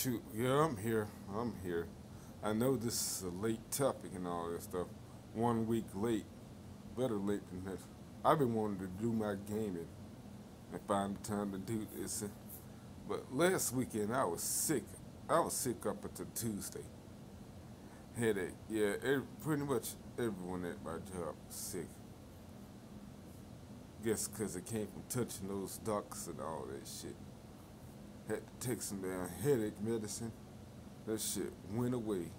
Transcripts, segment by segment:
Shoot, yeah, I'm here. I'm here. I know this is a late topic and all that stuff. 1 week late. Better late than this. I've been wanting to do my gaming and find the time to do this. But last weekend I was sick. I was sick up until Tuesday. Headache. Yeah, pretty much everyone at my job was sick. Guess because it came from touching those ducks and all that shit. Had to take some damn headache medicine. That shit went away.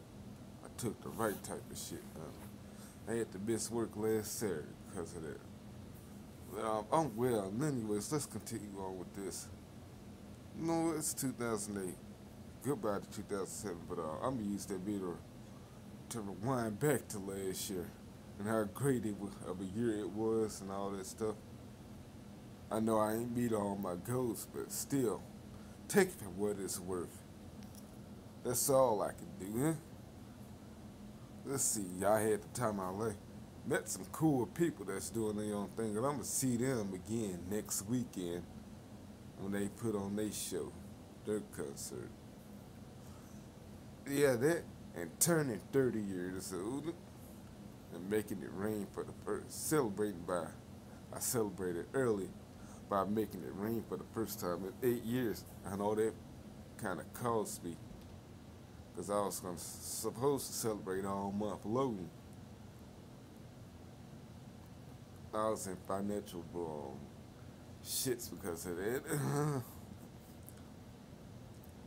I took the right type of shit. I had to miss work last Saturday because of that. But I'm well. Anyways, let's continue on with this. No, it's 2008. Goodbye to 2007. But I'm gonna use that video to rewind back to last year and how great of a year it was and all that stuff. I know I ain't beat all my goals, but still, take it for what it's worth. That's all I can do, huh? Let's see, y'all had the time of my life. Met some cool people that's doing their own thing, and I'm gonna see them again next weekend when they put on their show, their concert. Yeah, that and turning 30 years old and making it rain for the first, I celebrated early by making it rain for the first time in 8 years. I know that kind of cost me because I was supposed to celebrate all month long. I was in financial shits because of that.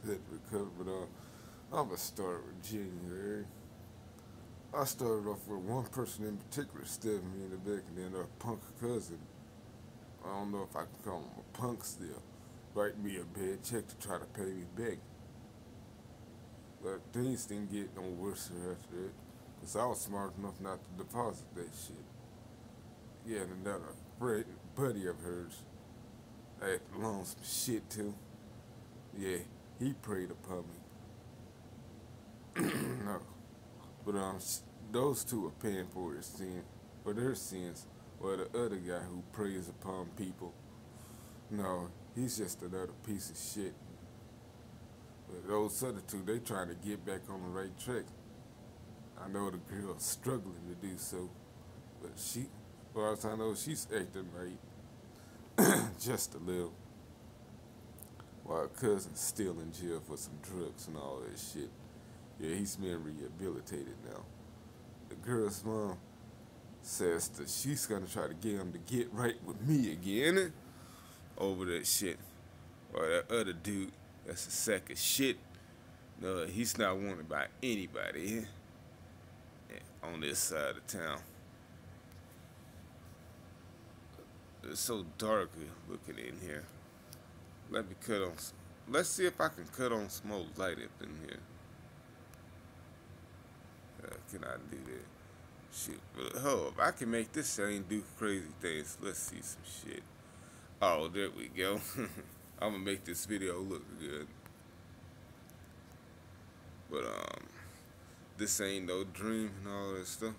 That recovered, but I'm gonna start with January. I started off with one person in particular stabbing me in the back, and then a punk cousin. I don't know if I can call him a punk still. Write me a bad check to try to pay me back. But things didn't get no worse after that. Because I was smart enough not to deposit that shit. Yeah, and another buddy of hers, I had to loan some shit to. Yeah, he preyed upon me. No. But those two are paying for their sins, or the other guy who preys upon people. No, he's just another piece of shit. But those other two, they trying to get back on the right track. I know the girl's struggling to do so, but as far as I know, she's acting right, just a little. While her cousin's still in jail for some drugs and all that shit. Yeah, he's being rehabilitated now. The girl's mom says that she's gonna try to get him to get right with me again over that shit. Or that other dude that's a sack of shit. No, he's not wanted by anybody on this side of town. It's so dark looking in here. Let me cut on. Let's see if I can cut on some more light up in here. Can I do that? Shit, but hold up, I can make this thing do crazy things. Let's see some shit. Oh, there we go. I'm gonna make this video look good. But this ain't no dream and all that stuff.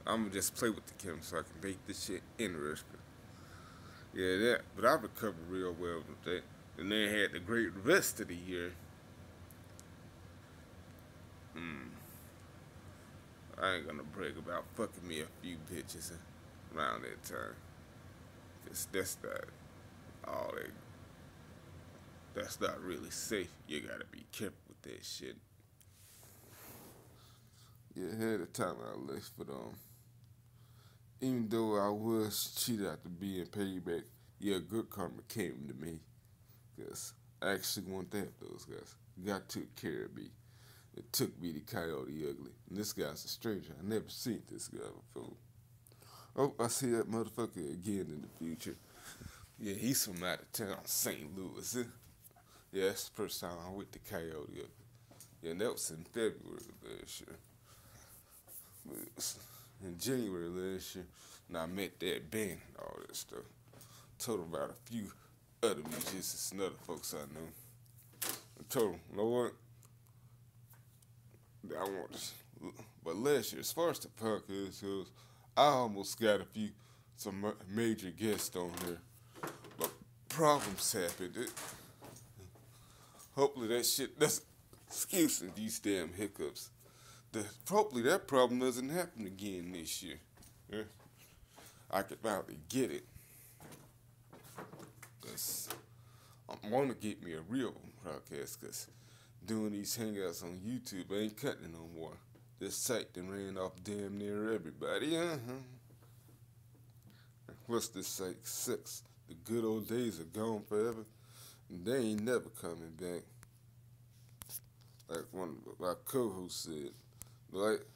I'm gonna just play with the camera so I can make this shit interesting. Yeah, that. But I recovered real well with that. And then had the great rest of the year. I ain't gonna brag about fucking me a few bitches around that time. Cause that's not all that. That's not really safe. You gotta be careful with that shit. Yeah, I had a time I left, but even though I was cheated after being paid back, yeah, good karma came to me. Cause I actually want to have those guys. God took care of me. It took me to Coyote Ugly. And this guy's a stranger. I never seen this guy before. Oh, I see that motherfucker again in the future. Yeah, he's from out of town, St. Louis. Yeah, that's the first time I went to Coyote Ugly. Yeah, and that was in February last year. In January last year, and I met that band and all that stuff. Told him about a few other musicians and other folks I know. I told him, you know what? I want this. But last year, as far as the podcast goes, I almost got some major guests on here. But problems happened. Hopefully that shit doesn't Excuse these damn hiccups. Hopefully that problem doesn't happen again this year. Yeah? I could finally get it. Cause I want to get me a real podcast. Cause doing these hangouts on YouTube ain't cutting no more. This site done ran off damn near everybody. What's this site? Six. The good old days are gone forever. And they ain't never coming back. Like one of my co-hosts said, like,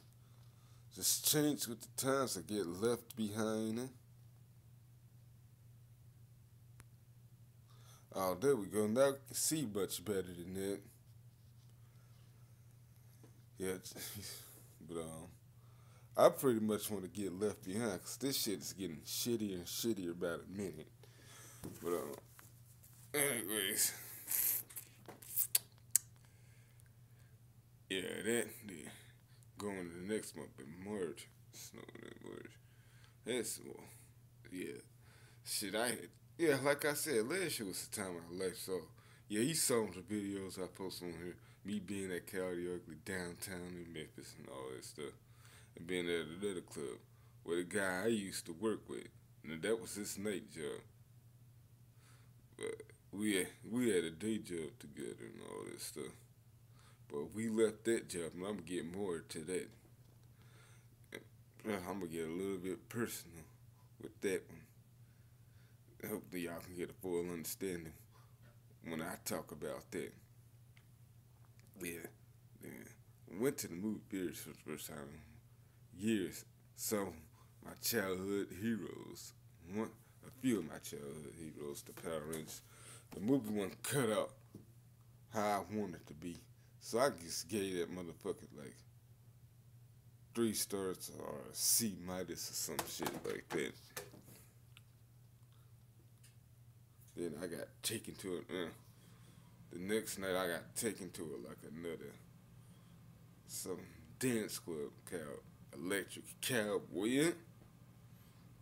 just change with the times or get left behind. Oh, there we go. Now I can see much better than that. Yeah, but I pretty much want to get left behind because this shit is getting shittier and shittier by the minute. But anyways, yeah, that yeah. Going to the next month in March, snow in March. That's well, yeah. Shit, I had yeah, like I said, last year was the time of my life. So yeah, you saw the videos I posted on here. Me being at Cali Ugly downtown in Memphis and all that stuff, and being at another club with a guy I used to work with, and that was his night job. But we had a day job together and all that stuff. But we left that job, and I'm gonna get more to that. I'm gonna get a little bit personal with that one. Hopefully, y'all can get a full understanding when I talk about that. Yeah, yeah. Went to the movie theaters for the first time in years. So my childhood heroes, a few of my childhood heroes, the Power Rangers. The movie wasn't cut out how I wanted it to be. So I just gave that motherfucker like 3 stars or a C minus or some shit like that. Then I got taken to it. The next night I got taken to it like another some dance club called Electric Cowboy.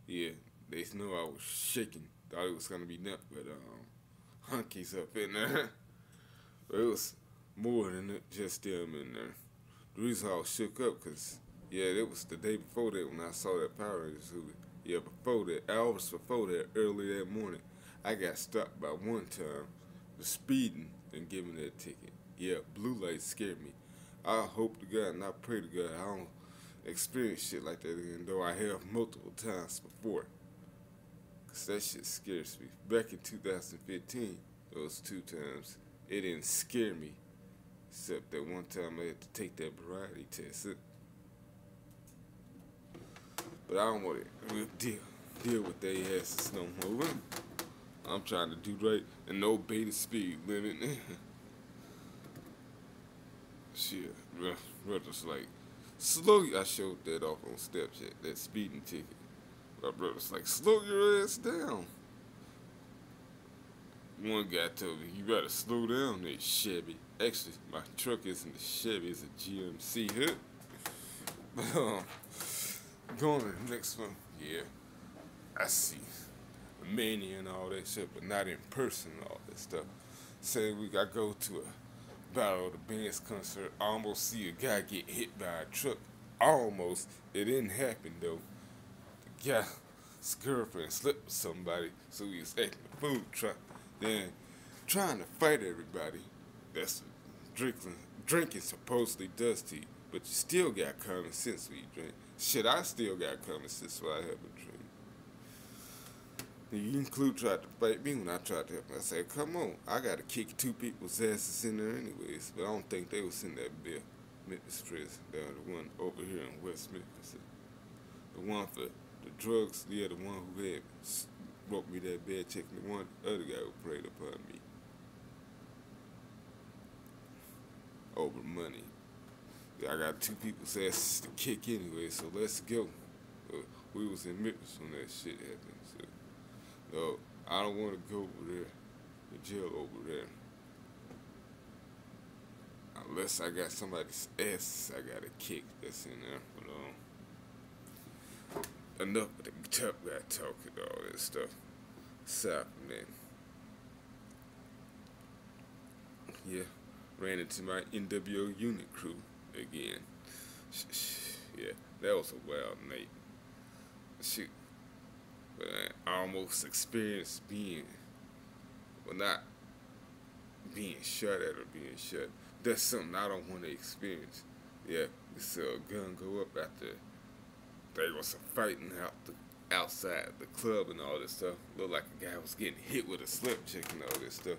Yeah, they know I was shaking. Thought it was gonna be nothing but hunkies up in there. But it was more than just them in there. The reason I was shook up, cause yeah, it was the day before that when I saw that Power Rangers movie. Yeah, before that, hours before that, early that morning, I got stopped by one time for speeding and giving that ticket. Yeah, blue lights scared me. I hope to God and I pray to God I don't experience shit like that again, though I have multiple times before. Cause that shit scares me. Back in 2015, those 2 times, it didn't scare me. Except that one time I had to take that variety test. But I don't want to deal with their asses no more. I'm trying to do right and no beta speed limit. Shit, brother's like, slowly. I showed that off on Snapchat, that speeding ticket. My brother's like, slow your ass down. One guy told me, you better slow down, that Chevy. Actually, my truck isn't a Chevy, it's a GMC hit. But, going to the next one, yeah, I see Mania and all that shit, but not in person and all that stuff. Say we got go to a Battle of the Bands concert, I almost see a guy get hit by a truck. Almost. It didn't happen, though. The guy's girlfriend slept with somebody, so he was at the food truck. Then trying to fight everybody. That's drinking supposedly does to you. But you still got common sense when you drink. Shit, I still got common sense when I have a drink. You include tried to fight me when I tried to help him. I said, come on, I gotta kick 2 people's asses in there anyways. But I don't think they was in that bill. Memphis prison, down the one over here in West Memphis. The one for the drugs, yeah, the one who had broke me that bad check, and the one other guy who preyed upon me over money. Yeah, I got 2 people's asses to kick anyway, so let's go. We was in Memphis when that shit happened. So, no, I don't want to go over there, the jail over there. Unless I got somebody's ass I gotta kick that's in there. But enough of the tough guy talking all that stuff. Aside from that. Yeah. ran into my NWO unit crew again. Yeah, that was a wild night. Shoot, but I almost experienced being, well, not being shot at or being shot. That's something I don't want to experience. Yeah, we saw a gun go up after there was some fighting outside the club and all this stuff. Looked like a guy was getting hit with a slip check and all this stuff.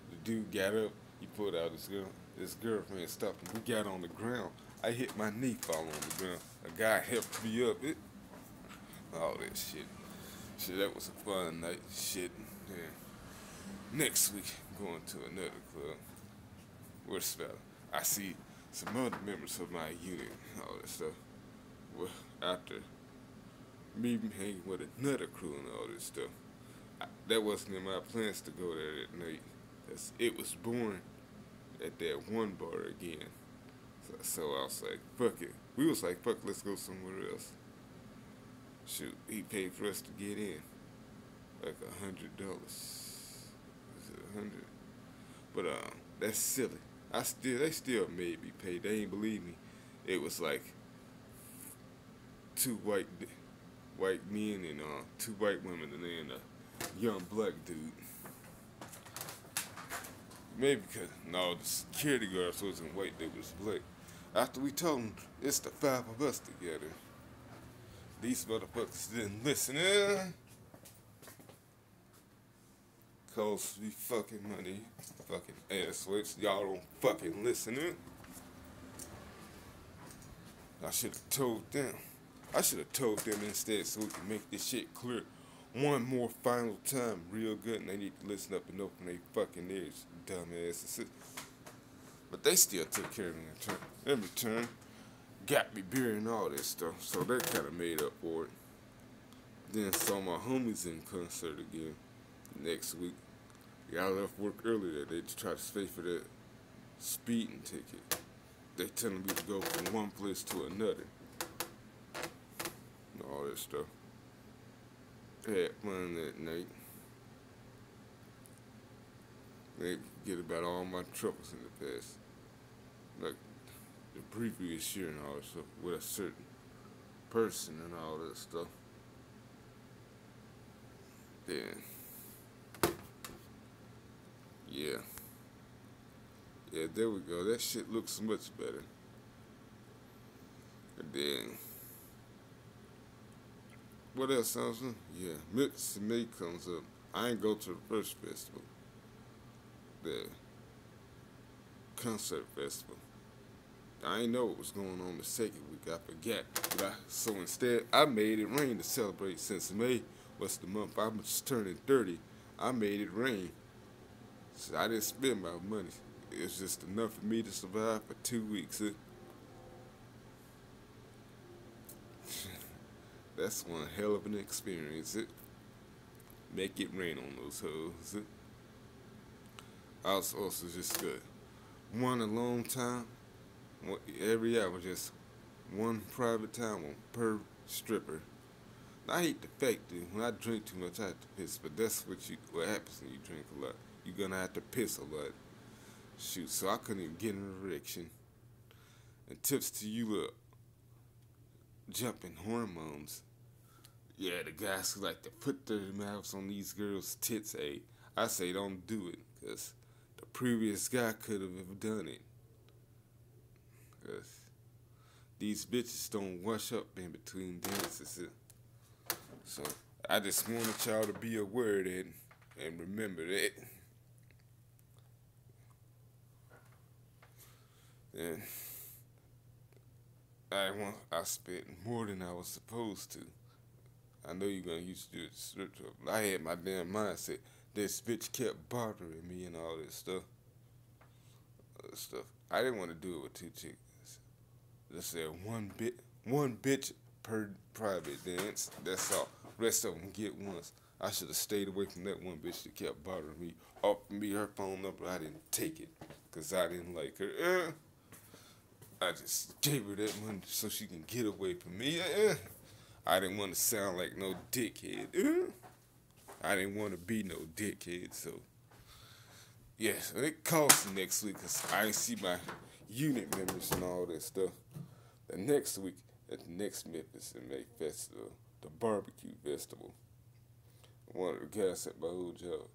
The dude got up, he pulled out his girlfriend stopped him. We got on the ground. I hit my knee, fall on the ground. A guy helped me up. All that shit. Shit, that was a fun night. Shit, yeah. Next week, I'm going to another club. Where's that? I see some other members of my unit and all that stuff. Well, after me hanging with another crew and all this stuff, that wasn't in my plans to go there at night. It was born at that one bar again. So I was like, fuck it. We was like, fuck, let's go somewhere else. Shoot, he paid for us to get in. Like $100. Is it $100? But that's silly. They still made me pay. They ain't believe me. It was like two white men and two white women and then a young black dude. Maybe because no, the security guards wasn't white, they was black. After we told them it's the five of us together, these motherfuckers didn't listen. Cost me fucking money, fucking ass whips. Y'all don't fucking listen. I should have told them. I should have told them instead so we can make this shit clear one more final time real good, and they need to listen up and open their fucking ears, dumbasses. But they still took care of me in return. Got me beer and all that stuff, so that kind of made up for it. Then saw my homies in concert again next week. Yeah, I left work early that day to try to pay for that speeding ticket. They telling me to go from one place to another. And all that stuff. Had fun that night. They forget about all my troubles in the past. Like the previous year and all that stuff with a certain person and all that stuff. Then, yeah. Yeah, there we go. That shit looks much better. And then, what else sounds good? Yeah, Memphis in May comes up. I ain't go to the first festival. The concert festival. I ain't know what was going on the second week. I forgot. So instead, I made it rain to celebrate since May was the month I was turning 30. I made it rain. So I didn't spend my money. It was just enough for me to survive for 2 weeks. That's one hell of an experience. Make it rain on those hoes. I was also just good. One alone time. Every hour, just one private time on per stripper. I hate the fact that when I drink too much, I have to piss. But that's what happens when you drink a lot. You're gonna have to piss a lot. Shoot, so I couldn't even get an erection. And tips to you, jumping hormones. Yeah, the guys who like to put their mouths on these girls' tits. I say don't do it, cause the previous guy could have done it. Cause these bitches don't wash up in between dances. So I just wanted y'all to be aware of that and remember that. And I spent more than I was supposed to. I know you're gonna used to do it strip club. I had my damn mindset. This bitch kept bothering me and all this stuff. I didn't want to do it with two chicks. Just said one bitch per private dance. That's all. Rest of them get once. I should have stayed away from that one bitch that kept bothering me. Offered me her phone number. I didn't take it because I didn't like her. I just gave her that money so she can get away from me. I didn't want to sound like no dickhead. I didn't want to be no dickhead, so Yes, it calls next week because I ain't see my unit members and all that stuff. The next week at the next Memphis in May Festival, the barbecue festival. One of the guys at my old job,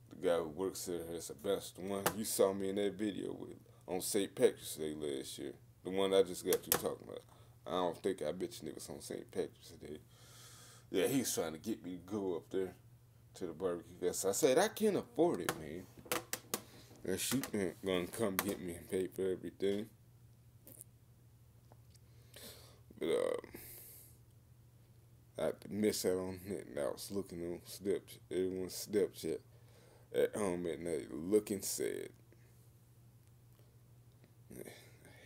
the guy who works there as a best, the one you saw me in that video with on St. Patrick's Day last year, the one I just got you talking about. I don't think I bet you niggas on St. Patrick's Day. Yeah, he's trying to get me to go up there to the barbecue fest. I said I can't afford it, man. And she ain't gonna come get me and pay for everything. But I had to miss out on it, and I was looking on everyone's Snapchat at home at night, looking sad. I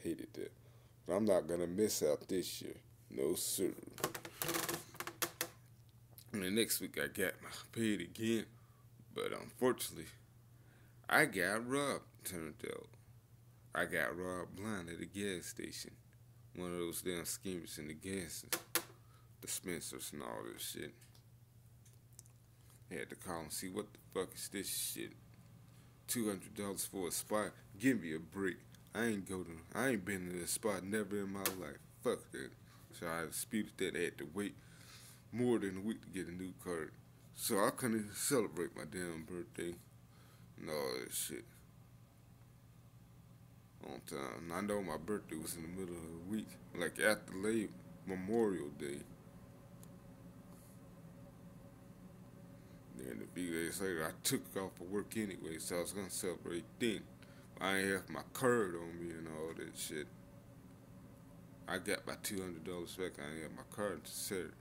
hated that. But I'm not gonna miss out this year. No sir. And the next week I got my paid again, but unfortunately I got robbed. Turned out I got robbed blind at a gas station. One of those damn schemers in the gas dispensers and all this shit. Had to call and see what the fuck is this shit. $200 for a spot. Give me a break. I ain't been to this spot never in my life. Fuck that. So I disputed that. I had to wait more than a week to get a new card. So I couldn't even celebrate my damn birthday and all that shit on time. I know my birthday was in the middle of the week, like after late Memorial Day. Then a few days later, I took off for work anyway, so I was gonna celebrate then. I ain't have my card on me and all that shit. I got my $200 back. I ain't have my card until Saturday.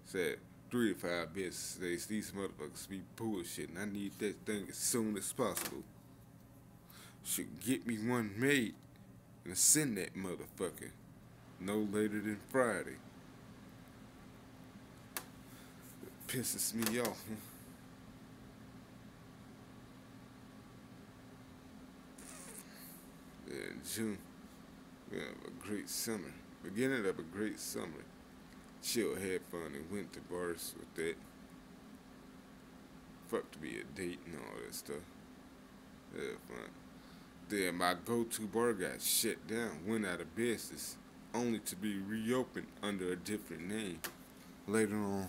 Said 3 to 5 business days. These motherfuckers be bullshitting. I need that thing as soon as possible. Should get me one made and send that motherfucker no later than Friday. It pisses me off. In June, we have a great summer. Beginning of a great summer. Chill, had fun, and went to bars with that. Fuck to be a date and all that stuff. Had fun. Then my go-to bar got shut down, went out of business, only to be reopened under a different name later on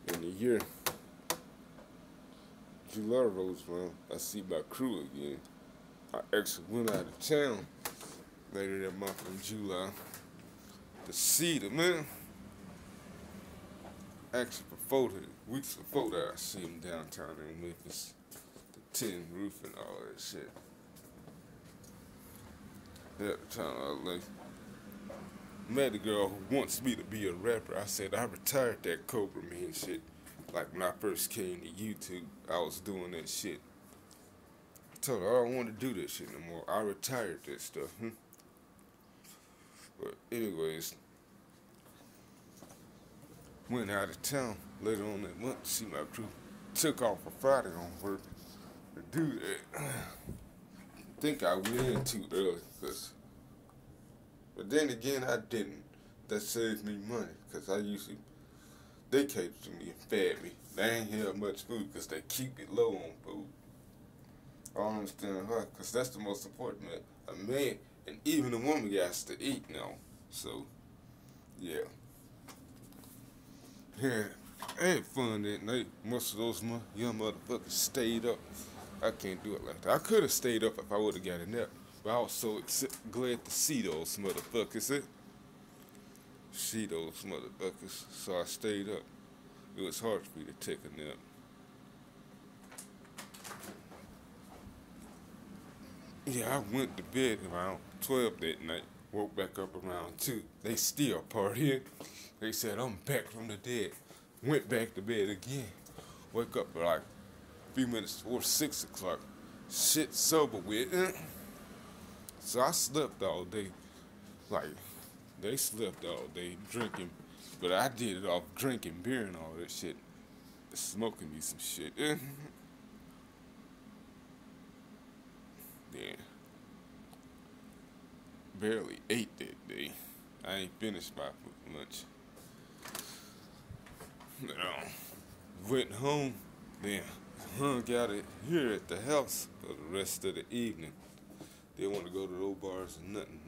in the year. July rolls around, I see my crew again. I actually went out of town later that month in July to see them, man. Actually, weeks before that, I see them downtown in Memphis, the tin roof and all that shit. At the time, I was like, met a girl who wants me to be a rapper. I said I retired that Cobra Man shit. Like when I first came to YouTube, I was doing that shit. I told her I don't want to do that shit no more. I retired that stuff. But anyways, went out of town later on that month to see my crew. Took off for Friday on work to do that. I think I went in too early, but then again I didn't. That saved me money, because they cater to me and fed me. They ain't have much food because they keep it low on food. I don't understand why, because that's the most important, man. A man and even a woman has to eat now. So, yeah. Yeah, I had fun that night. Most of those young motherfuckers stayed up. I can't do it like that. I could have stayed up if I would have got a nap, but I was so glad to see those motherfuckers. See those motherfuckers, so I stayed up. It was hard for me to take a nap. Yeah, I went to bed around 12 that night. Woke back up around 2. They still partying. They said, I'm back from the dead. Went back to bed again. Wake up like a few minutes before 6 o'clock. Shit sober with. So I slept all day. Like, they slept all day drinking. But I did it off drinking beer and all that shit. Smoking me some shit. Yeah. Barely ate that day. I ain't finished my lunch. Went home. Then hung out here at the house for the rest of the evening. They want to go to those bars or nothing.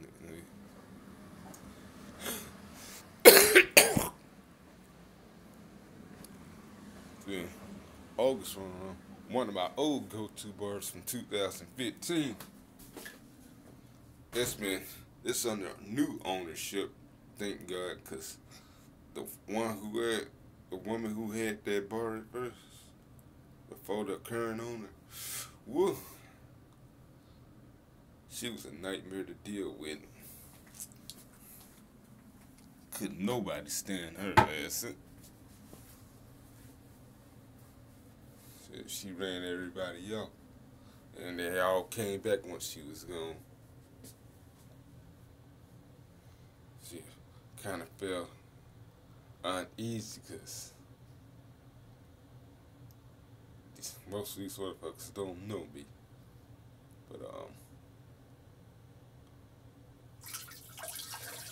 Then August one of my old go-to bars from 2015. It's under new ownership, thank God, cause the the woman who had that bar at first, before the current owner, woo, she was a nightmare to deal with. Couldn't nobody stand her ass. She ran everybody out, and they all came back once she was gone. She kind of felt uneasy because most of these motherfuckers don't know me. But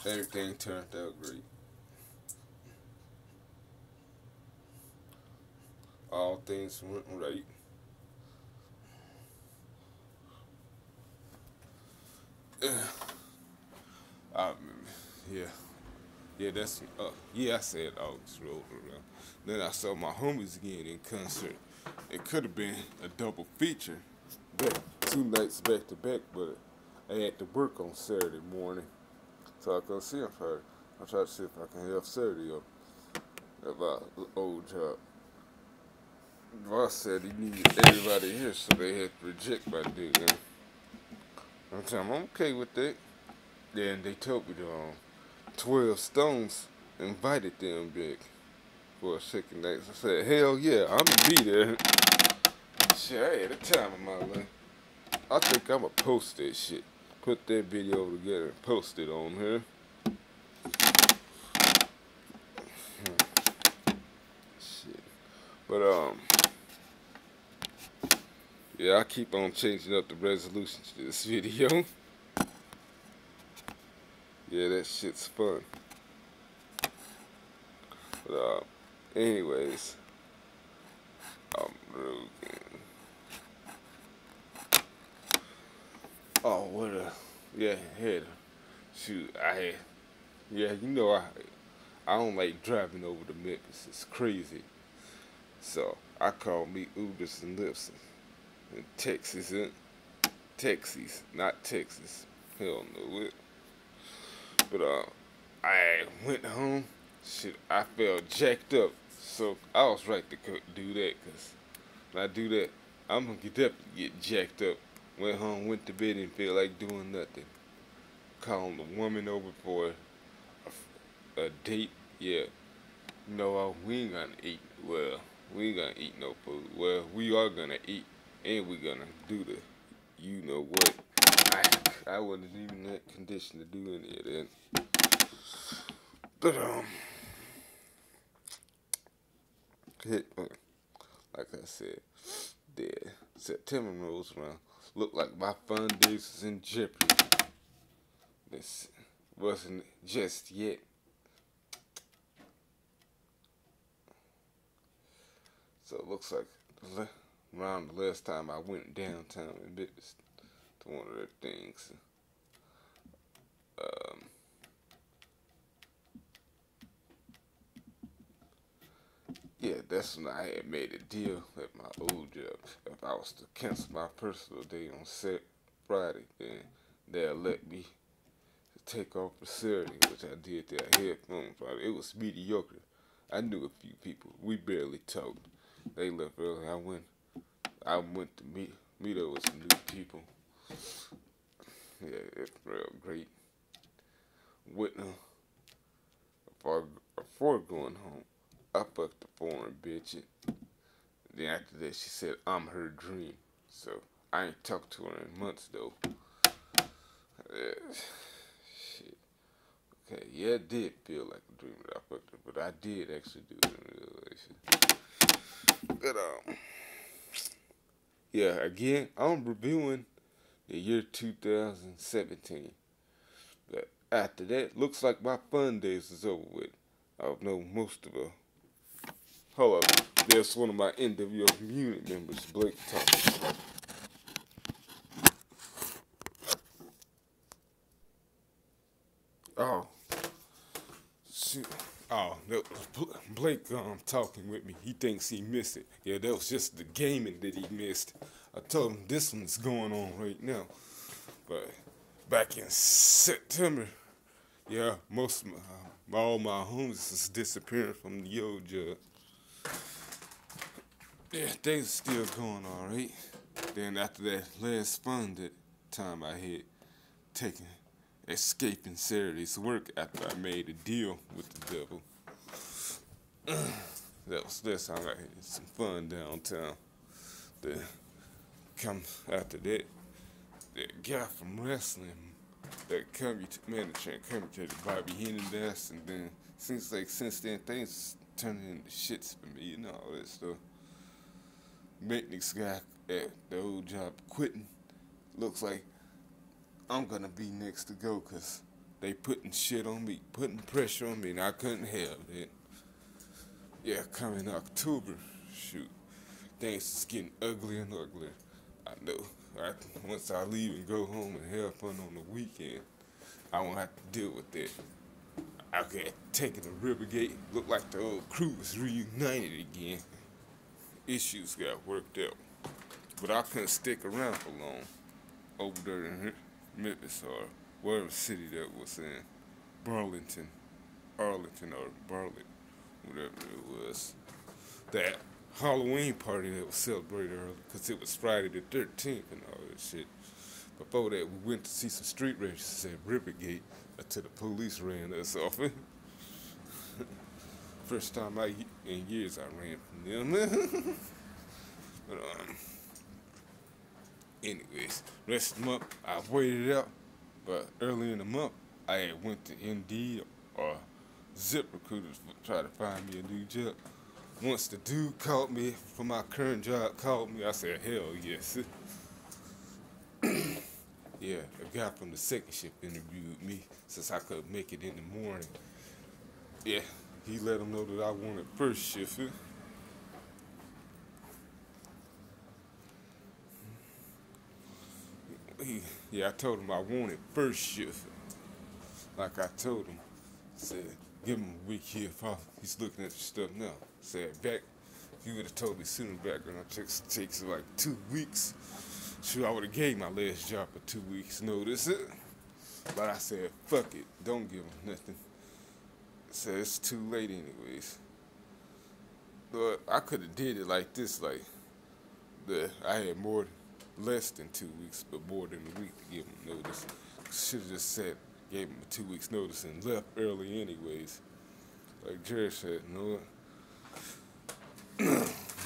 everything turned out great. All things went right. I remember, yeah. Yeah, I said August rolled around. Then I saw my homies again in concert. It could have been a double feature, but 2 nights back to back, but I had to work on Saturday morning, so I couldn't see him Friday. I tried to see if I can have Saturday up at my old job. Boss said he needed everybody here, so they had to reject my deal. I'm okay with that. Then they told me to 12 Stones invited them back for a second night. So I said, hell yeah, I'm gonna be there. Shit, I had a time of my life. I think I'ma post that shit. Put that video together and post it on here. Shit. But yeah, I keep on changing up the resolutions to this video. Yeah, that shit's fun. But anyways, I'm Rogan. Oh, what a shoot, yeah, I don't like driving over to Memphis. It's crazy. So I call me Ubers and Lyfts in Texas, Texas, not Texas. Hell no it. But I went home. Shit, I felt jacked up. So I was right to do that, cause when I do that, I'm gonna definitely get jacked up. Went home, went to bed, and feel like doing nothing. Calling the woman over for a date. Yeah, no, we ain't gonna eat. Well, we ain't gonna eat no food. Well, we are gonna eat, and we gonna do the, you know what. I wasn't even in that condition to do any of that. But like I said, there September rolls around. Looked like my fun days was in jeopardy. This wasn't just yet. So it looks like around the last time I went downtown and Memphis to one of their things. Yeah, that's when I had made a deal at my old job. If I was to cancel my personal day on Friday, then they'll let me take off for Saturday, which I did that headphone Friday. It was mediocre. I knew a few people. We barely talked. They left early. I went to meet up with some new people. Yeah, it's real great. Whitney, before going home, I fucked the foreign bitch. Then after that, she said I'm her dream. So I ain't talked to her in months though. Shit. Okay, yeah, it did feel like a dream that I fucked her, but I did actually do it in real life. But yeah, again, I'm reviewing the year 2017. But after that, looks like my fun days is over with. I know most of Hold up. There's one of my NWO community members, Blake, talking. Oh, shoot. Oh, no, Blake talking with me. He thinks he missed it. Yeah, that was just the gaming that he missed. I told him this one's going on right now. But back in September, yeah, most of all my homies is disappearing from the old job. Yeah, things are still going all right. Then after that last fun that time I had taken escaping Saturday's work after I made a deal with the devil. That was this time I had some fun downtown. Then come after that, that guy from wrestling, that manager and commentator Bobby Heenan, and then since then things turning into shits for me, you know, all that stuff. Maintenance guy at the old job quitting. Looks like I'm gonna be next to go because they putting shit on me, putting pressure on me, and I couldn't have it. Yeah, coming October, shoot, things is getting uglier and uglier. I know. Once I leave and go home and have fun on the weekend, I won't have to deal with that. I got taken to Rivergate. Looked like the old crew was reunited again. Issues got worked out, but I couldn't stick around for long over there in Memphis or whatever city that was in, Burlington, Arlington or Bartlett, whatever it was. That Halloween party that was celebrated early because it was Friday the 13th and all that shit. Before that, we went to see some street races at Rivergate until the police ran us off. First time in years I ran from them. But anyways, rest of the month I waited out. But early in the month I had went to Indeed or ZipRecruiter to try to find me a new job. Once the dude called me for my current job, called me, I said, hell yes. Yeah, a guy from the second shift interviewed me since I couldn't make it in the morning. Yeah, he let him know that I wanted first shift. I told him I wanted first shift. Like I told him, said, give him a week here. He's looking at your stuff now. Said, back, if you would have told me sooner, background checks takes like 2 weeks. Sure, I would have gave my last job for 2 weeks notice. But I said, fuck it, don't give him nothing. I said, it's too late anyways. But I could have did it like this, like, I had less than 2 weeks, but more than a week to give him notice. Should have just said, gave him a 2 weeks notice and left early anyways. Like Jerry said, you know what?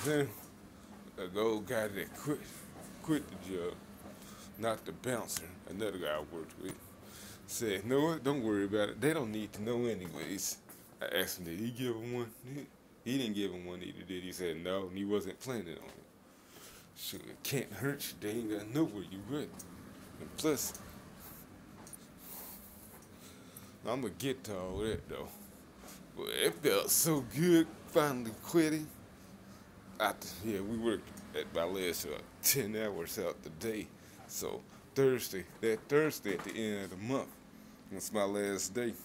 Then the old guy that quit the job, not the bouncer, another guy I worked with, said, know what, don't worry about it. They don't need to know anyways. I asked him, did he give him one? He didn't give him one either, did he? He said no, and he wasn't planning on it. Shoot, it can't hurt you. They ain't gonna know where you went. And plus, I'm gonna get to all that though. But it felt so good finally quitting. We worked at my last 10 hours out the day. So Thursday at the end of the month, was my last day.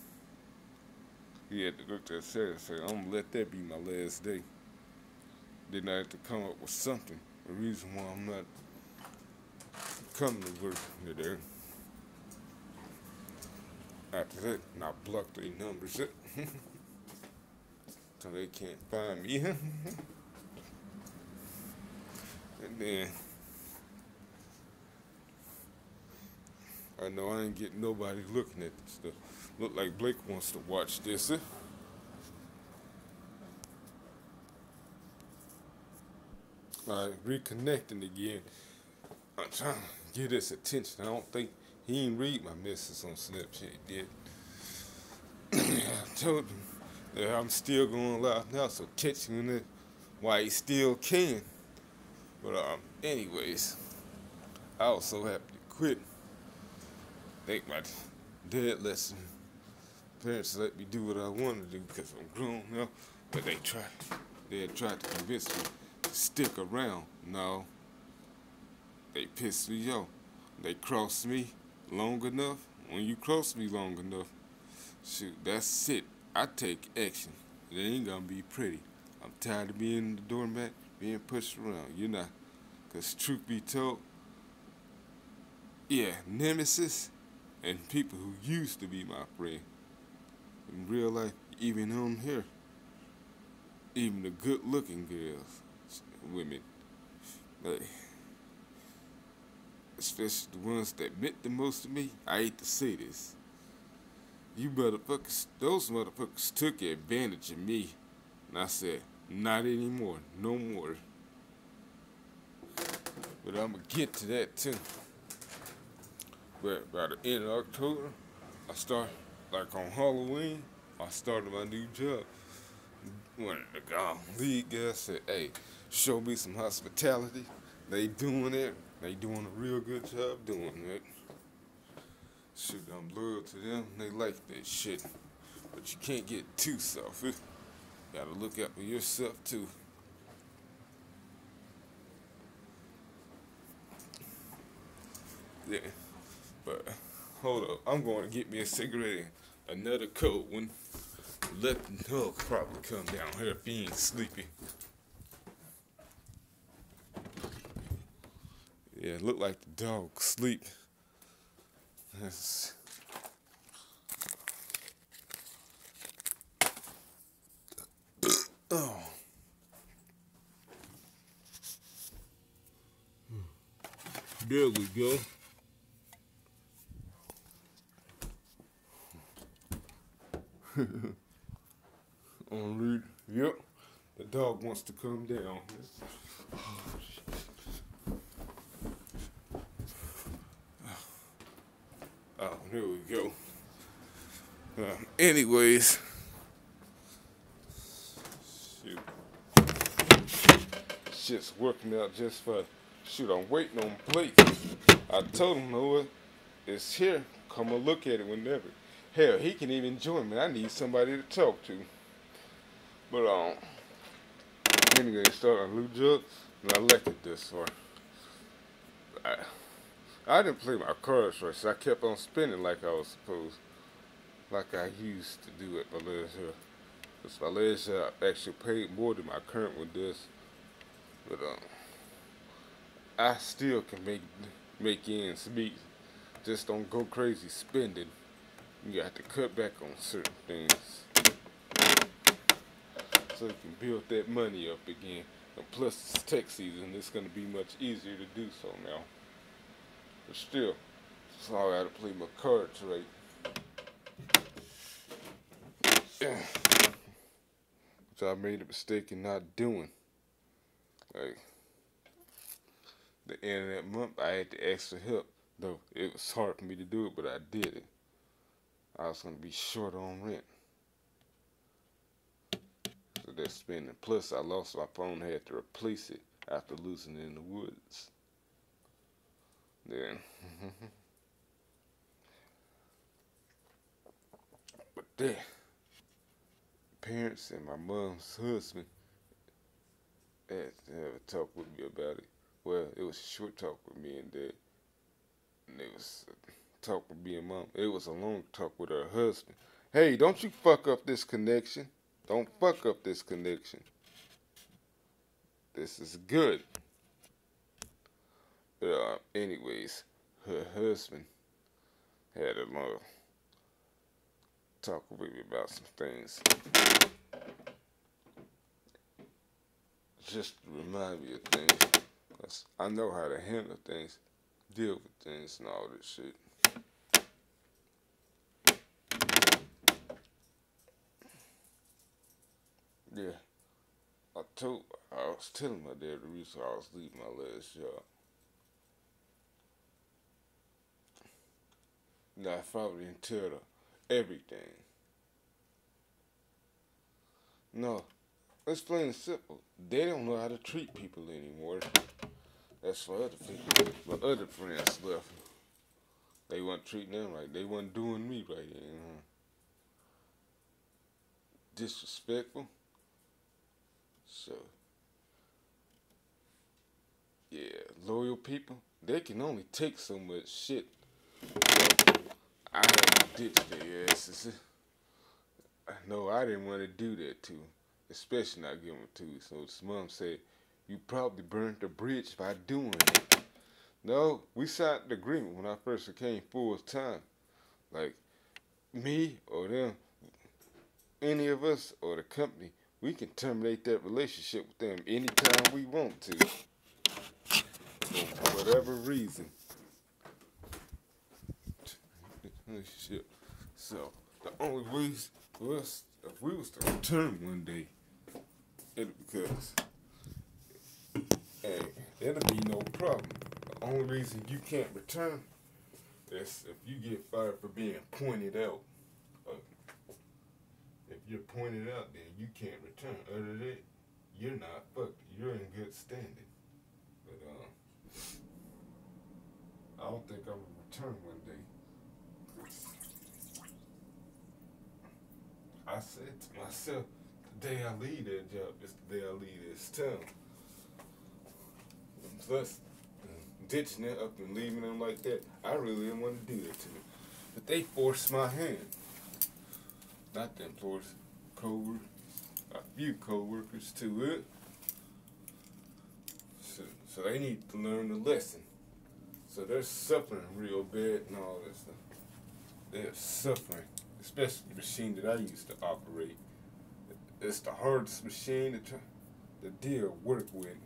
He had to look at Saturday and say, I'm gonna let that be my last day. Then I had to come up with something, a reason why I'm not coming to work there. After that, and I blocked their numbers up so they can't find me. And then I know I ain't getting nobody looking at this stuff. Look like Blake wants to watch this. Reconnecting again. I'm trying to get his attention. I don't think he ain't read my messages on Snapchat yet. I told him that I'm still going live now, so catch him in it while he still can. But anyways, I was so happy to quit. I think my dad parents let me do what I wanted to do because I'm grown now, but they tried. They had tried to convince me to stick around. No, they pissed me off. They crossed me long enough. When you cross me long enough, shoot, that's it. I take action. It ain't gonna be pretty. I'm tired of being the doormat, being pushed around. You're not. Because truth be told, yeah, nemesis and people who used to be my friend. In real life, even on here, even the good-looking girls, women, like, especially the ones that meant the most to me. I hate to say this. You motherfuckers, those motherfuckers took advantage of me. And I said, not anymore, no more. But I'm gonna get to that too. But by the end of October, I start, like on Halloween, I started my new job. One of the lead guys said, hey, show me some hospitality. They doing it. They doing a real good job doing it. Shoot, I'm loyal to them. They like that shit. But you can't get too selfish. Gotta look out for yourself too. Yeah. But hold up. I'm going to get me a cigarette and another cold one. Let the dog probably come down here if he ain't sleepy. Yeah, it look like the dog sleep. That's... Oh. There we go. On read. Yep. The dog wants to come down. Oh, there we go. Anyways. Shoot. Shit's working out just fine. Shoot, I'm waiting on plates. I told him, Noah, it's here. Come and look at it whenever. Hell, he can even join me. I need somebody to talk to. But anyway, started a new job, and I left it this far. I didn't play my cards right, so I kept on spending like I was supposed, like I used to do at my last job. Because my last job actually paid more than my current one does. But I still can make ends meet. Just don't go crazy spending. You got to cut back on certain things so you can build that money up again. And plus, it's tax season. It's going to be much easier to do so now. But still, so I got to play my cards right. Which I made a mistake in not doing. Like, the end of that month, I had to ask for help. Though it was hard for me to do it, but I did it. I was going to be short on rent. So that's spending. Plus, I lost my phone, had to replace it after losing it in the woods. Then, but then, parents and my mom's husband had to have a talk with me about it. Well, it was a short talk with me and Dad. And it was a talk with me and Mom. It was a long talk with her husband. Hey, don't you fuck up this connection. Don't fuck up this connection. This is good. But anyways, her husband had a long talk with me about some things. Just to remind me of things. 'Cause I know how to handle things, deal with things and all this shit. Yeah. I was telling my dad the reason I was leaving my last job. Now I probably didn't tell her everything. No, it's plain and simple. They don't know how to treat people anymore. That's why other people, my other friends left. They weren't treating them right. They weren't doing me right anymore. Disrespectful. So, yeah, loyal people, they can only take so much shit. I had to ditch their asses. No, I didn't want to do that to him, especially not give him to you. So his mom said, "You probably burned the bridge by doing it." No, we signed the agreement when I first became full time. Like me or them, any of us or the company, we can terminate that relationship with them anytime we want to, for whatever reason. Shit. So the only reason for us, if we was to return one day, it because hey, it'll be no problem. The only reason you can't return is if you get fired for being pointed out. Uh, if you're pointed out, then you can't return. Other than that, you're not fucked. You're in good standing. But I don't think I will return one day. I said to myself, the day I leave that job is the day I leave this town. Plus, ditching it up and leaving them like that, I really didn't want to do that to them. But they forced my hand. Not them forced, co-workers, a few co-workers to it. So they need to learn the lesson. So they're suffering real bad and all that stuff. They're suffering, especially the machine that I used to operate. It's the hardest machine to deal work with.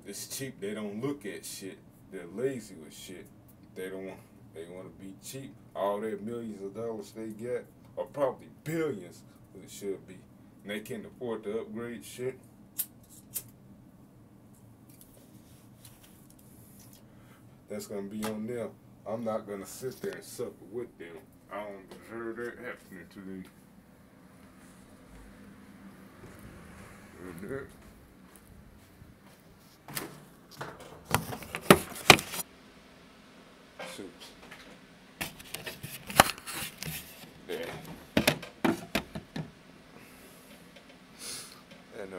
It's cheap. They don't look at shit. They're lazy with shit. They don't want. They want to be cheap. All their millions of dollars they get, or probably billions, it should be. And they can't afford to upgrade shit. That's gonna be on them. I'm not gonna sit there and suffer with them. I don't deserve that happening to me. Shoot. Yeah. And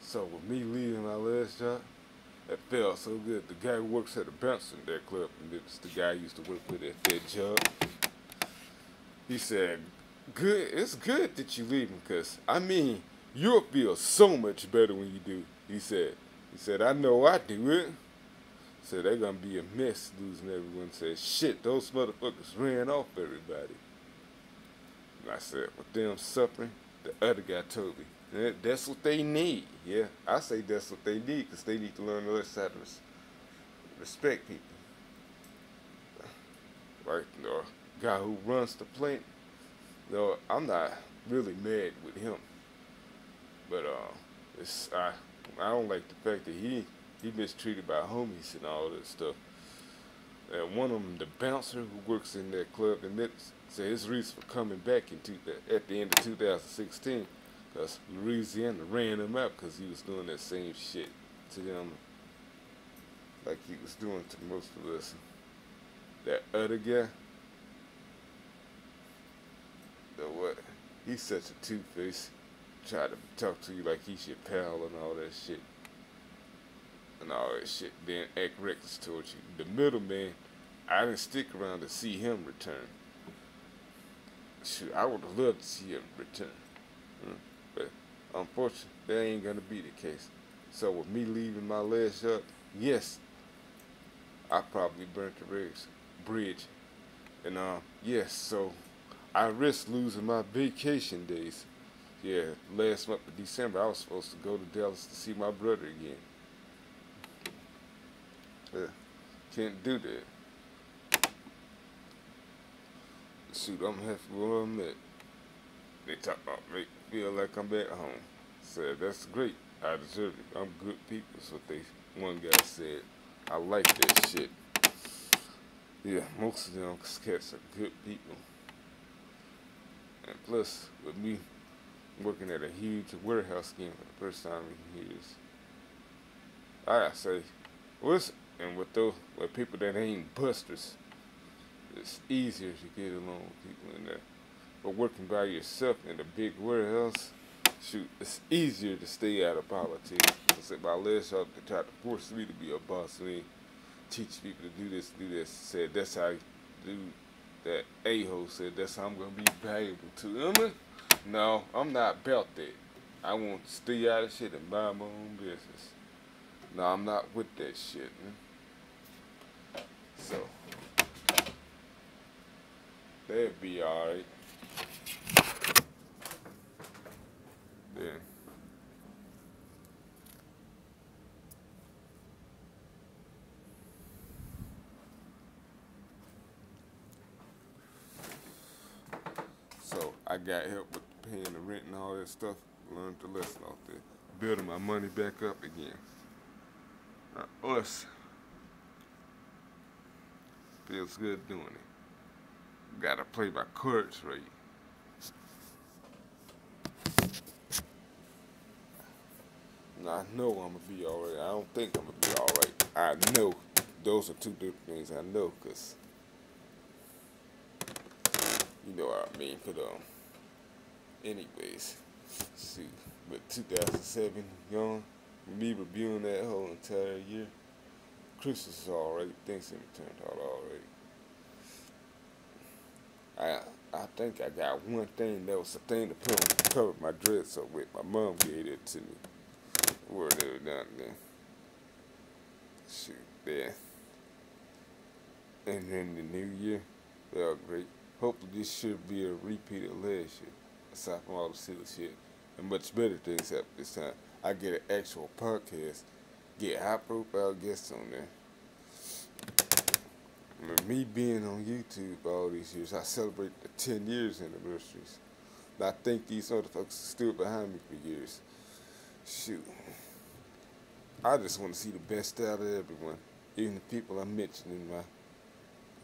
so with me leaving my last job, it felt so good. The guy who works at the bouncer in that club, and it's the guy I used to work with at that job. He said, "Good, it's good that you leaving, cause I mean, you'll feel so much better when you do." He said, "I know I do it." Said they're gonna be a mess losing everyone. Said, "Shit, those motherfuckers ran off everybody." And I said, "With them suffering," the other guy told me, "That's what they need." Yeah, I say that's what they need, cause they need to learn the lesson how to respect people. Like the guy who runs the plant. No, I'm not really mad with him, but I don't like the fact that he mistreated by homies and all that stuff. And one of them, the bouncer who works in that club, admits said his reason for coming back at the end of 2016, because Louisiana ran him out because he was doing that same shit to them, like he was doing to most of us. That other guy, the what? He's such a two-face. Try to talk to you like he's your pal and all that shit. And all that shit. Then act reckless towards you. The middleman, I didn't stick around to see him return. Shoot, I would have loved to see him return. But unfortunately, that ain't gonna be the case. So with me leaving my last job, yes, I probably burnt the bridge. And yes, so I risked losing my vacation days. Yeah, last month of December, I was supposed to go to Dallas to see my brother again. Yeah, can't do that. Shoot, I'm happy where I'm at. They talk about me feel like I'm back home. Said that's great. I deserve it. I'm good people. That's what one guy said. I like that shit. Yeah, most of them cats are good people. And plus, with me working at a huge warehouse again for the first time in years, I gotta say, and with people that ain't busters, it's easier to get along with people in there. But working by yourself in a big warehouse, Shoot, it's easier to stay out of politics. Cause my last job, they tried to force me to be a boss. Me teach people to do this, do this. Said that's how you do that. A-hole said that's how I'm gonna be valuable to them. No, I'm not about that. I want to stay out of shit and mind my own business. No, I'm not with that shit, man. So that'd be alright. Then so I got help with paying the rent and all that stuff. Learned the lesson off there. Building my money back up again. Us feels good doing it. Gotta play my cards right. And I know I'm gonna be alright. I don't think I'm gonna be alright. I know. Those are two different things I know, cause you know what I mean. But anyways, shoot. But 2007, young, me reviewing that whole entire year. Christmas is alright. Thanksgiving turned out alright. I think I got one thing that was a thing to put on cover my dress up with. My mom gave it to me. Word every now and then. Shoot, yeah. And then the new year, well, great. Hopefully this should be a repeat of last year. Aside from all the silly shit. And much better things happen this time. I get an actual podcast. Get high profile guests on there. And me being on YouTube all these years, I celebrate the 10 years anniversaries. And I think these motherfuckers stood behind me for years. Shoot. I just want to see the best out of everyone. Even the people I mentioned in my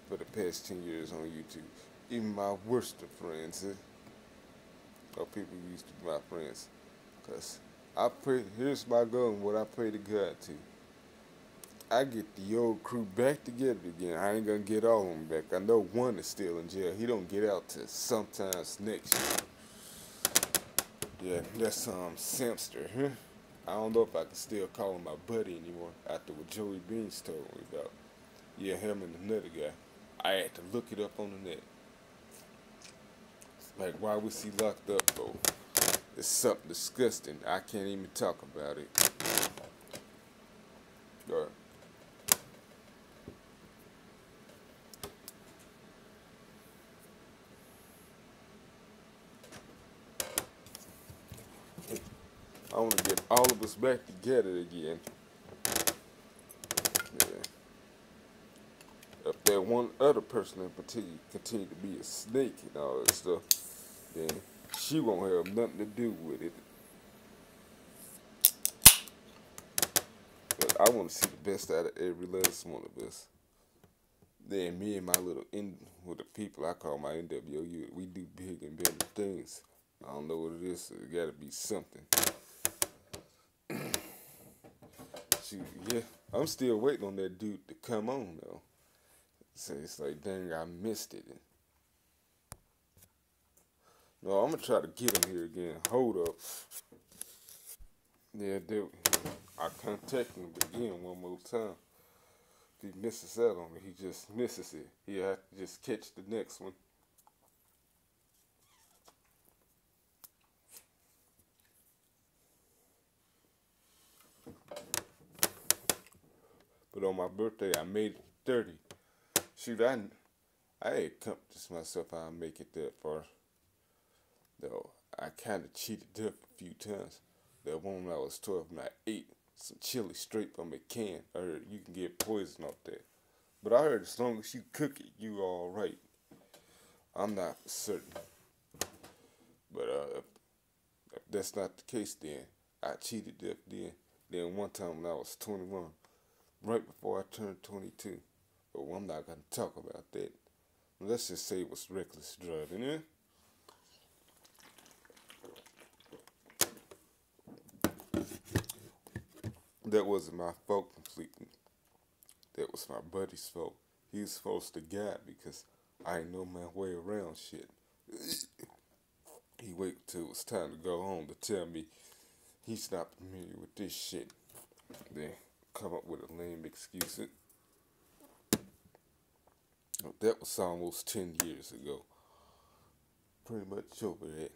for the past 10 years on YouTube. Even my worst of friends. Or people who used to be my friends. Because I pray, here's my goal and what I pray to God to. I get the old crew back together again. I ain't gonna get all of them back. I know one is still in jail. He don't get out till sometimes next year. Yeah, that's Samster, huh? I don't know if I can still call him my buddy anymore after what Joey Beans told me about. Yeah, him and another guy. I had to look it up on the net. Like, why was he locked up, though? It's something disgusting. I can't even talk about it. Alright. I want to get all of us back together again. Yeah. If that one other person in particular continue to be a snake and all that stuff, then she won't have nothing to do with it. But I want to see the best out of every last one of us. Then me and my little with the people I call my NWO, we do big and better things. I don't know what it is. So it got to be something. Shoot, yeah, I'm still waiting on that dude to come on though. So it's like, dang, I missed it. No, I'm gonna try to get him here again. Hold up. Yeah, dude. I contact him again one more time. If he misses out on it, he just misses it. He'll have to just catch the next one. But on my birthday, I made it 30. Shoot, I had accomplished myself. I'll make it that far. Though I kind of cheated up a few times. That one when I was 12 and I ate some chili straight from a can. I heard you can get poison off that. But I heard as long as you cook it, you all right. I'm not certain. But if that's not the case, then I cheated up then. Then one time when I was 21, right before I turned 22. But I'm not going to talk about that. Let's just say it was reckless driving, eh? That wasn't my fault completely. That was my buddy's fault. He was supposed to guide because I ain't know my way around shit. He waited till it was time to go home to tell me he's not familiar with this shit. Then come up with a lame excuse. That was almost 10 years ago. Pretty much over that.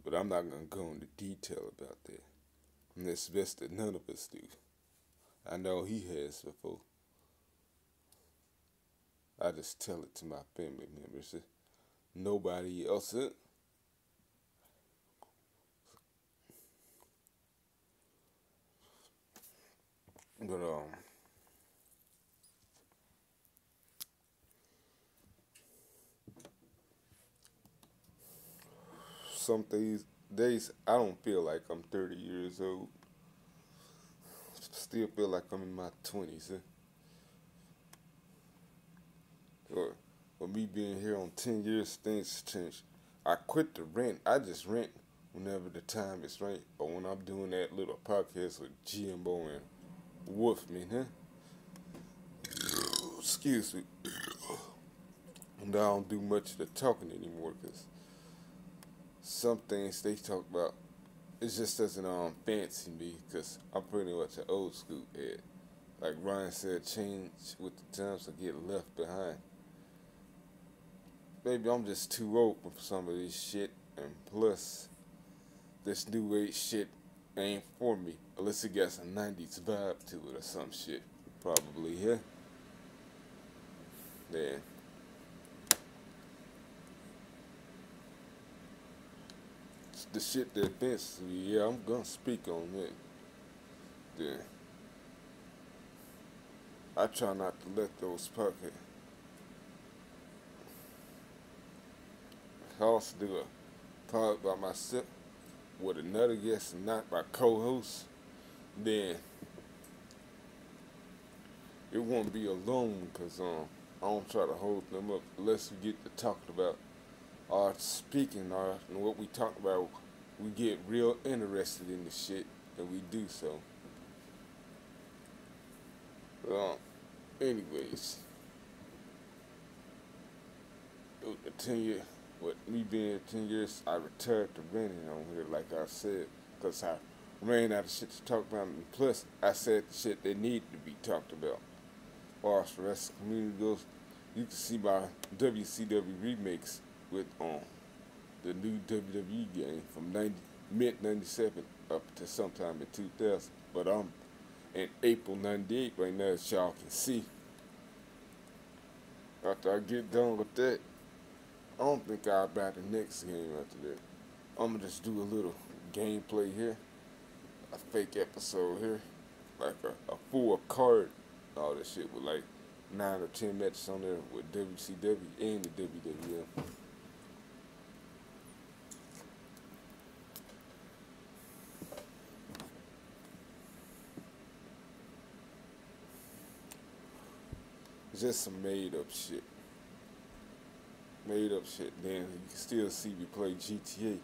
But I'm not going to go into detail about that. And it's best that none of us do. I know he has before. I just tell it to my family members. Nobody else. But some days I don't feel like I'm 30 years old. Still feel like I'm in my 20s. Or me being here on 10 years, things change. I quit the rent. I just rent whenever the time is right. Or when I'm doing that little podcast with GMO and Wolfman, Excuse me. And I don't do much of the talking anymore because some things they talk about, it just doesn't fancy me because I'm pretty much an old school head. Like Ryan said, change with the times or get left behind. Maybe I'm just too old for some of this shit, and plus, this new age shit ain't for me. Unless it got some 90s vibe to it or some shit. Probably, yeah. Yeah. The shit that offends me, yeah, I'm gonna speak on that. Yeah. I try not to let those pocket. I also do a pod by myself with another guest and not my co-host. Then it won't be alone because I don't try to hold them up unless we get to talking about our speaking art and what we talk about. We get real interested in the shit and we do so. Um, anyways, the 10 year, with me being 10 years, I retired to renting on here, like I said, because I ran out of shit to talk about. And plus, I said the shit that needed to be talked about. As far as the rest of the community goes, you can see my WCW remix with the new WWE game from mid '97 up to sometime in 2000. But I'm in April '98 right now, as y'all can see. After I get done with that, I don't think I'll buy the next game after that. I'm gonna just do a little gameplay here, a fake episode here, like a full card, all that shit with like 9 or 10 matches on there with WCW and the WWF. It's just some made up shit. Made up shit. Then you can still see me play GTA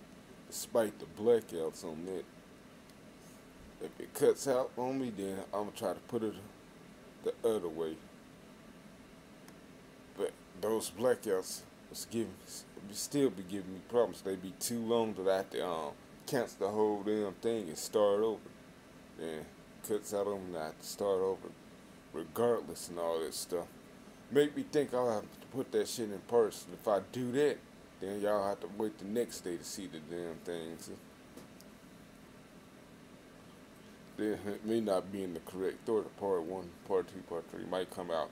despite the blackouts on that. If it cuts out on me, then I'm gonna try to put it the other way. But those blackouts was still be giving me problems. They be too long that I have to cancel the whole damn thing and start over. Then cuts out on me, I have to start over, regardless and all that stuff. Make me think I'll have to put that shit in person. If I do that, then y'all have to wait the next day to see the damn things. Then it may not be in the correct order. Part 1, part 2, part 3 might come out.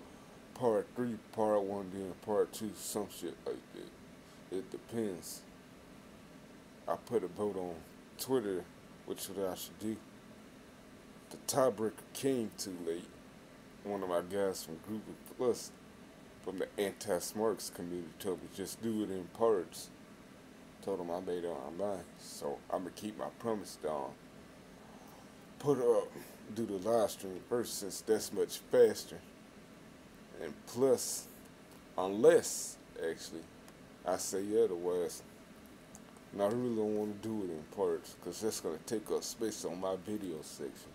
Part 3, part 1, then part 2, some shit like that. It depends. I put a vote on Twitter, which what I should do. The tiebreaker came too late. One of my guys from Google Plus, from the anti-smarts community, told me just do it in parts. Told him I made it on my mind, so I'm gonna keep my promise down. Do the live stream first since that's much faster. And plus, unless actually I say otherwise, and I really don't want to do it in parts because that's gonna take up space on my video section.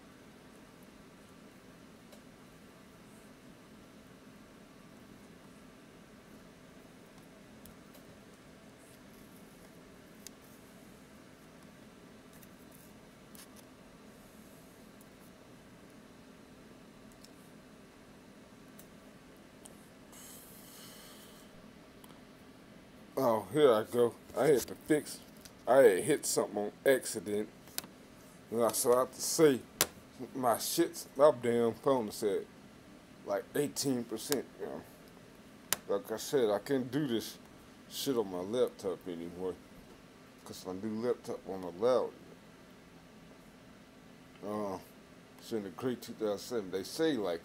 Oh, here I go. I had to fix. I had hit something on accident, and so I have to say, my damn phone said like 18%. You know, like I said, I can't do this shit on my laptop anymore, cause my new laptop on the loud. It's in the great 2007. They say like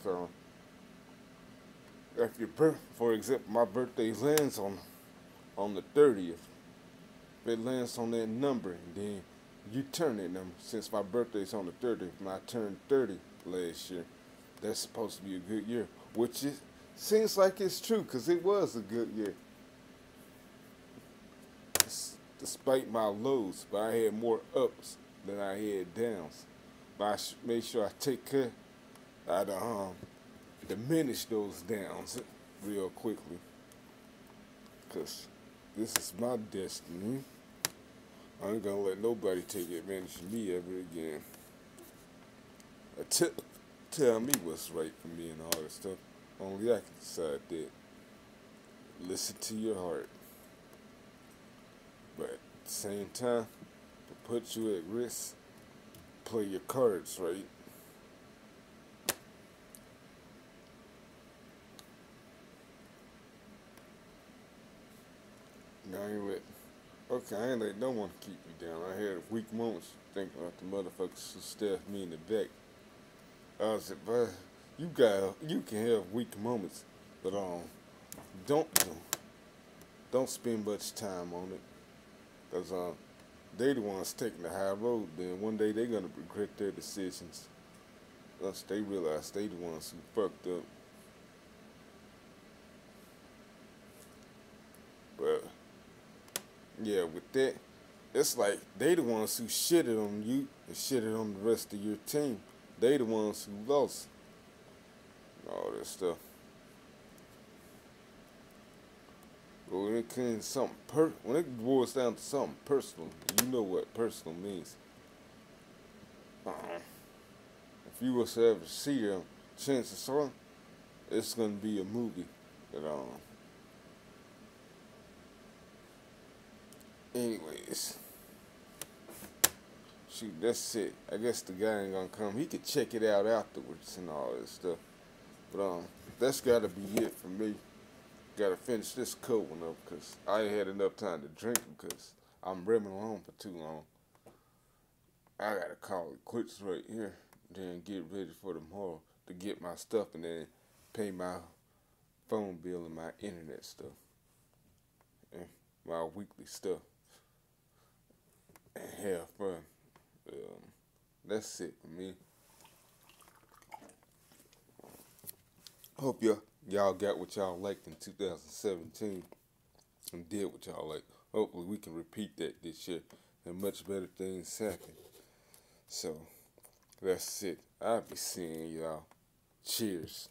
if your for example, my birthday lands on the 30th. If it lands on that number, and then you turn that number. Since my birthday's on the 30th, and I turned 30 last year, that's supposed to be a good year, which is seems like it's true, cause it was a good year, despite my lows. But I had more ups than I had downs. But I made sure I take care. I'd diminish those downs real quickly, cause this is my destiny. I ain't gonna let nobody take advantage of me ever again. Tell me what's right for me and all that stuff. Only I can decide that. Listen to your heart. But at the same time, to put you at risk, play your cards right. I ain't let no one keep me down. I had weak moments thinking about the motherfuckers who stabbed me in the back. I was like, but you can have weak moments, but don't don't spend much time on it, cause they the ones taking the high road. Then one day they gonna regret their decisions once they realize they the ones who fucked up. But yeah, with that, it's like they the ones who shitted on you and shitted on the rest of your team. They the ones who lost and all that stuff. But when it comes to something when it boils down to something personal, you know what personal means. If you was to ever see them, chances are it's gonna be a movie. But anyways, shoot, that's it. I guess the guy ain't gonna come. He could check it out afterwards and all that stuff. But that's gotta be it for me. Gotta finish this cold one up because I ain't had enough time to drink them because I'm rimming on for too long. I gotta call it quits right here. Then get ready for tomorrow to get my stuff and then pay my phone bill and my internet stuff and my weekly stuff and have fun. That's it for me. Hope y'all got what y'all liked in 2017 and did what y'all like. Hopefully we can repeat that this year and much better things happen. So that's it. I'll be seeing y'all. Cheers.